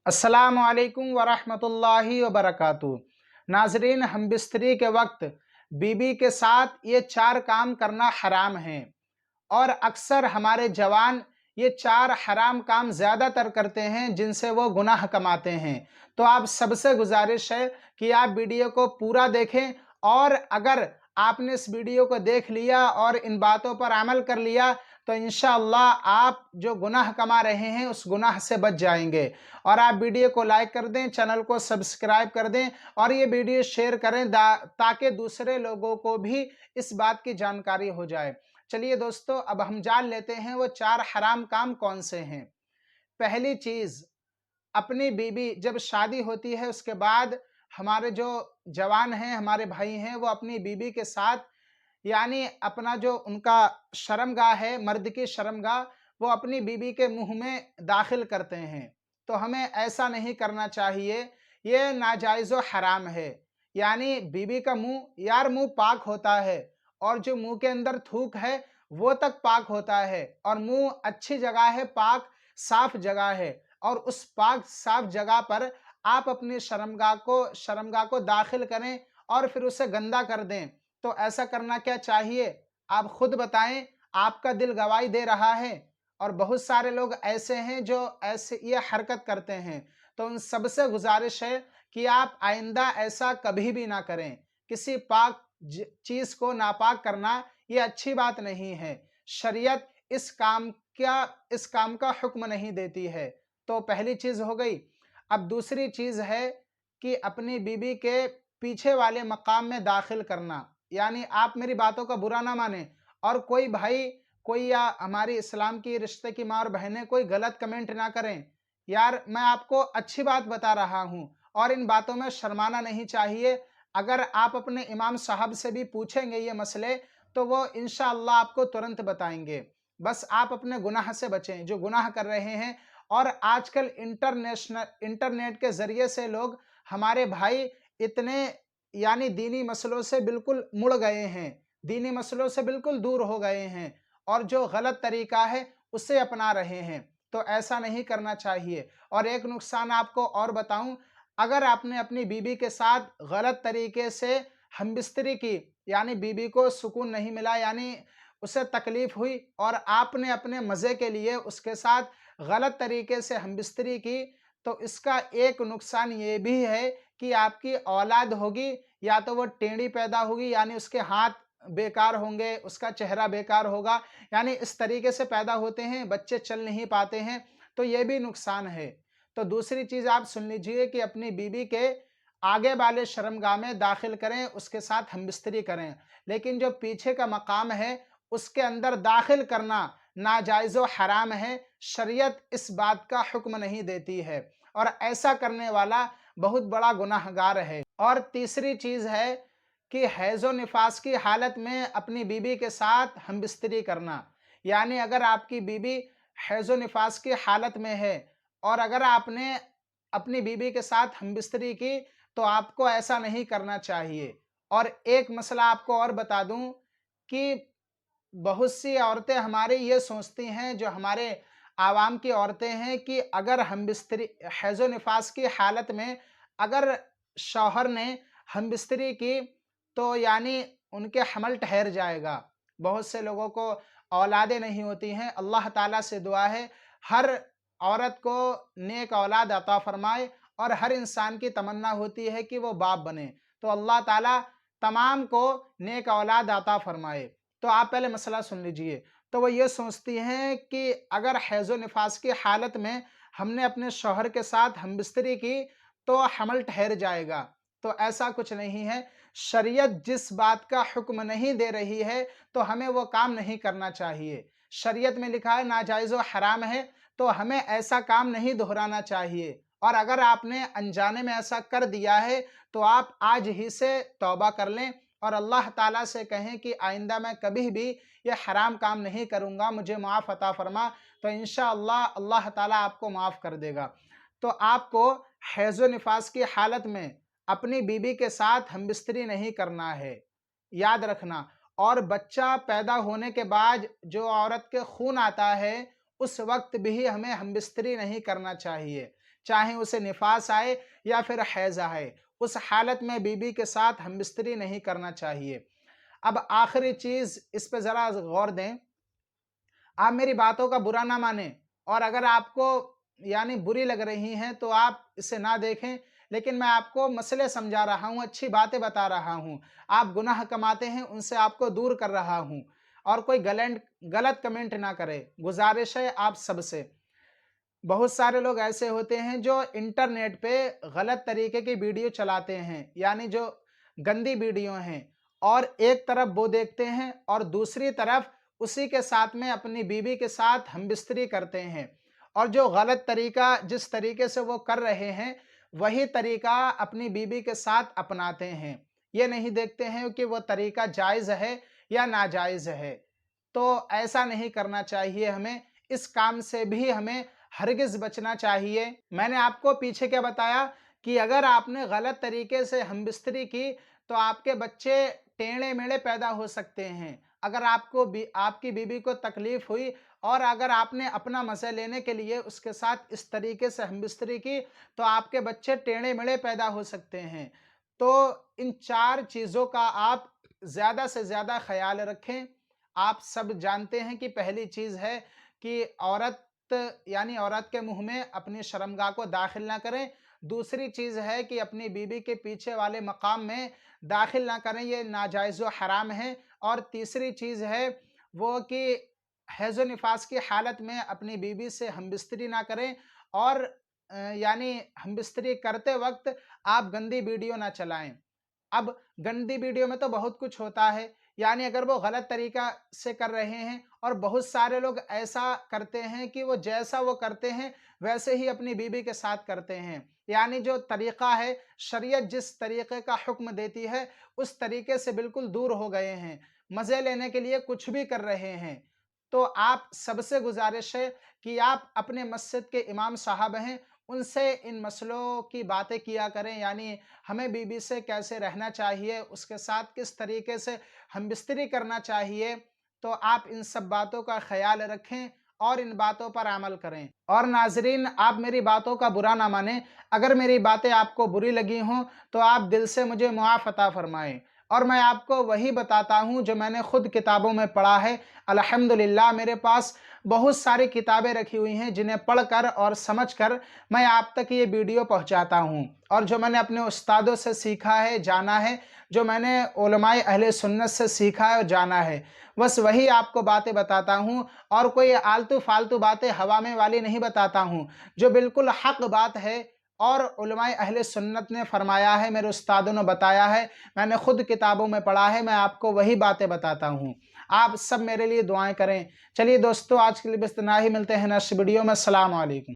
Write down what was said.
अस्सलामु अलैकुम वरहमतुल्लाहि वबरकातुहू। नाजरीन, हम बिस्तरी के वक्त बीबी के साथ ये 4 काम करना हराम है और अक्सर हमारे जवान ये 4 हराम काम ज़्यादातर करते हैं जिनसे वो गुनाह कमाते हैं। तो आप सबसे गुजारिश है कि आप वीडियो को पूरा देखें और अगर आपने इस वीडियो को देख लिया और इन बातों पर अमल कर लिया तो इंशाअल्लाह आप जो गुनाह कमा रहे हैं उस गुनाह से बच जाएंगे। और आप वीडियो को लाइक कर दें, चैनल को सब्सक्राइब कर दें और ये वीडियो शेयर करें ताकि दूसरे लोगों को भी इस बात की जानकारी हो जाए। चलिए दोस्तों, अब हम जान लेते हैं वो 4 हराम काम कौन से हैं। पहली चीज, अपनी बीबी जब शादी होती है उसके बाद हमारे जो जवान हैं, हमारे भाई हैं, वो अपनी बीबी के साथ यानी अपना जो उनका शर्मगाह है, मर्द की शर्मगाह, वो अपनी बीबी के मुंह में दाखिल करते हैं। तो हमें ऐसा नहीं करना चाहिए, ये नाजायज़ व हराम है। यानी बीबी का मुंह, यार मुंह पाक होता है और जो मुंह के अंदर थूक है वो तक पाक होता है और मुंह अच्छी जगह है, पाक साफ जगह है और उस पाक साफ जगह पर आप अपनी शर्मगाह को दाखिल करें और फिर उसे गंदा कर दें। तो ऐसा करना क्या चाहिए? आप खुद बताएं, आपका दिल गवाही दे रहा है और बहुत सारे लोग ऐसे हैं जो ऐसे ये हरकत करते हैं। तो उन सबसे गुजारिश है कि आप आइंदा ऐसा कभी भी ना करें। किसी पाक चीज को नापाक करना ये अच्छी बात नहीं है। शरीयत इस काम का हुक्म नहीं देती है। तो पहली चीज हो गई। अब दूसरी चीज है कि अपनी बीबी के पीछे वाले मकाम में दाखिल करना। यानी आप मेरी बातों का बुरा ना माने और कोई भाई, कोई या हमारी इस्लाम की रिश्ते की माँ और बहनें कोई गलत कमेंट ना करें। यार मैं आपको अच्छी बात बता रहा हूँ और इन बातों में शर्माना नहीं चाहिए। अगर आप अपने इमाम साहब से भी पूछेंगे ये मसले तो वो इंशाअल्लाह आपको तुरंत बताएंगे। बस आप अपने गुनाह से बचें जो गुनाह कर रहे हैं। और आजकल इंटरनेट के जरिए से लोग, हमारे भाई, इतने यानी दीनी मसलों से बिल्कुल मुड़ गए हैं, दीनी मसलों से बिल्कुल दूर हो गए हैं और जो गलत तरीका है उसे अपना रहे हैं। तो ऐसा नहीं करना चाहिए। और एक नुकसान आपको और बताऊं, अगर आपने अपनी बीबी के साथ गलत तरीके से हमबिस्तरी की, यानी बीबी को सुकून नहीं मिला, यानी उसे तकलीफ हुई और आपने अपने मजे के लिए उसके साथ गलत तरीके से हमबिस्तरी की, तो इसका एक नुकसान ये भी है कि आपकी औलाद होगी या तो वो टेढ़ी पैदा होगी, यानी उसके हाथ बेकार होंगे, उसका चेहरा बेकार होगा। यानी इस तरीके से पैदा होते हैं, बच्चे चल नहीं पाते हैं, तो ये भी नुकसान है। तो दूसरी चीज आप सुन लीजिए कि अपनी बीबी के आगे वाले शर्मगाह में दाखिल करें, उसके साथ हमबिस्तरी करें, लेकिन जो पीछे का मकाम है उसके अंदर दाखिल करना नाजायज़ व हराम है। शरीयत इस बात का हुक्म नहीं देती है और ऐसा करने वाला बहुत बड़ा गुनाहगार है। और तीसरी चीज है कि हैज़ो निफास की हालत में अपनी बीबी के साथ हमबिस्तरी करना। यानी अगर आपकी बीबी हैज़ो निफास की हालत में है और अगर आपने अपनी बीबी के साथ हमबिस्तरी की तो आपको ऐसा नहीं करना चाहिए। और एक मसला आपको और बता दूं कि बहुत सी औरतें हमारी ये सोचती हैं, जो हमारे आवाम की औरतें हैं, कि अगर हम बिस्तरी हैज़ो निफास की हालत में अगर शौहर ने हम बिस्तरी की तो यानी उनके हमल ठहर जाएगा। बहुत से लोगों को औलादें नहीं होती हैं। अल्लाह ताला से दुआ है हर औरत को नेक औलाद अता फरमाए और हर इंसान की तमन्ना होती है कि वो बाप बने। तो अल्लाह ताला तमाम को नेक औलाद अता फरमाए। तो आप पहले मसला सुन लीजिए। तो वो ये सोचती हैं कि अगर हैज़ो निफास की हालत में हमने अपने शौहर के साथ हमबिस्तरी की तो हमल ठहर जाएगा। तो ऐसा कुछ नहीं है। शरीयत जिस बात का हुक्म नहीं दे रही है तो हमें वो काम नहीं करना चाहिए। शरीयत में लिखा है नाजायज़ व हराम है, तो हमें ऐसा काम नहीं दोहराना चाहिए। और अगर आपने अनजाने में ऐसा कर दिया है तो आप आज ही से तौबा कर लें और अल्लाह ताला से कहें कि आइंदा मैं कभी भी ये हराम काम नहीं करूँगा, मुझे माफ़ अता फरमा। तो इंशाअल्लाह अल्लाह ताला आपको माफ़ कर देगा। तो आपको हैज़ो निफास की हालत में अपनी बीबी के साथ हमबिस्तरी नहीं करना है, याद रखना। और बच्चा पैदा होने के बाद जो औरत के खून आता है उस वक्त भी हमें हमबिस्तरी नहीं करना चाहिए, چاہے اسے نفاس آئے یا پھر حیض آئے، اس حالت میں بیوی کے ساتھ ہم بستری نہیں کرنا چاہیے۔ اب آخری چیز اس پہ ذرا غور دیں، آپ میری باتوں کا برا نہ مانیں، اور اگر آپ کو بری لگ رہی ہیں تو آپ اسے نہ دیکھیں، لیکن میں آپ کو مسئلے سمجھا رہا ہوں، اچھی باتیں بتا رہا ہوں، آپ گناہ کماتے ہیں ان سے آپ کو دور کر رہا ہوں، اور کوئی غلط کمنٹ نہ کرے۔ گزارش ہے آپ سب سے، بہت سارے لوگ ایسے ہوتے ہیں جو انٹرنیٹ پہ غلط طریقے کی ویڈیو چلاتے ہیں، جو گندی ویڈیو ہیں، اور ایک طرف وہ دیکھتے ہیں اور دوسری طرف اسی کے ساتھ میں اپنی بیوی کے ساتھ ہم بستری کرتے ہیں، اور جو غلط طریقہ جس طریقے سے وہ کر رہے ہیں وہی طریقہ اپنی بیوی کے ساتھ اپناتے ہیں، یہ نہیں دیکھتے ہیں کہ وہ طریقہ جائز ہے یا ناجائز ہے۔ تو ایسا نہیں کرنا چاہیے ہمیں، اس کام سے بھی ہمیں ہرگز بچنا چاہیے۔ میں نے آپ کو پیچھے کیا بتایا کہ اگر آپ نے غلط طریقے سے ہم بستری کی تو آپ کے بچے ٹیڑھے میڑھے پیدا ہو سکتے ہیں۔ اگر آپ کی بیوی کو تکلیف ہوئی اور اگر آپ نے اپنا مزہ لینے کے لیے اس کے ساتھ اس طریقے سے ہم بستری کی تو آپ کے بچے ٹیڑھے میڑھے پیدا ہو سکتے ہیں۔ تو ان 4 چیزوں کا آپ زیادہ سے زیادہ خیال رکھیں۔ آپ سب جانتے ہیں کہ پہلی چیز ہے کہ عورت کے منہ میں اپنی شرمگاہ کو داخل نہ کریں۔ دوسری چیز ہے کہ اپنی بیوی کے پیچھے والے مقام میں داخل نہ کریں، یہ ناجائز و حرام ہے۔ اور تیسری چیز ہے وہ کہ حیض و نفاس کی حالت میں اپنی بیوی سے ہم بستری نہ کریں، اور ہم بستری کرتے وقت آپ گندی ویڈیو نہ چلائیں۔ اب گندی ویڈیو میں تو بہت کچھ ہوتا ہے، اگر وہ غلط طریقہ سے کر رہے ہیں، اور بہت سارے لوگ ایسا کرتے ہیں کہ وہ جیسا وہ کرتے ہیں ویسے ہی اپنی بیوی کے ساتھ کرتے ہیں، جو طریقہ ہے، شریعت جس طریقے کا حکم دیتی ہے اس طریقے سے بالکل دور ہو گئے ہیں، مزے لینے کے لیے کچھ بھی کر رہے ہیں۔ تو آپ سب سے گزارش ہے کہ آپ اپنے مسجد کے امام صاحب ہیں، ان سے ان مسئلوں کی باتیں کیا کریں، ہمیں بیوی سے کیسے رہنا چاہیے، اس کے ساتھ کس طریقے سے ہم بستری کرنا چاہیے۔ تو آپ ان سب باتوں کا خیال رکھیں اور ان باتوں پر عمل کریں۔ اور ناظرین، آپ میری باتوں کا برا نہ مانیں، اگر میری باتیں آپ کو بری لگی ہوں تو آپ دل سے مجھے معاف عطا فرمائیں، اور میں آپ کو وہی بتاتا ہوں جو میں نے خود کتابوں میں پڑھا ہے۔ الحمدللہ میرے پاس بہت ساری کتابیں رکھی ہوئی ہیں جنہیں پڑھ کر اور سمجھ کر میں آپ تک یہ ویڈیو پہنچاتا ہوں، اور جو میں نے اپنے استادوں سے سیکھا ہے، جانا ہے، جو میں نے علماء اہل سنت سے سیکھا ہے اور جانا ہے، بس وہی آپ کو باتیں بتاتا ہوں، اور کوئی آلتو فالتو باتیں ہوا میں والی نہیں بتاتا ہوں، جو بالکل حق بات ہے اور علماء اہل سنت نے فرمایا ہے، میرے استادوں نے بتایا ہے، میں نے خود کتابوں میں پڑھا ہے، میں آپ کو وہی باتیں بتاتا ہوں۔ آپ سب میرے لیے دعائیں کریں۔ چلیے دوستو، آج کے لیے بس اتنا ہی، ملتے ہیں نیکسٹ ویڈیو میں۔ السلام علیکم۔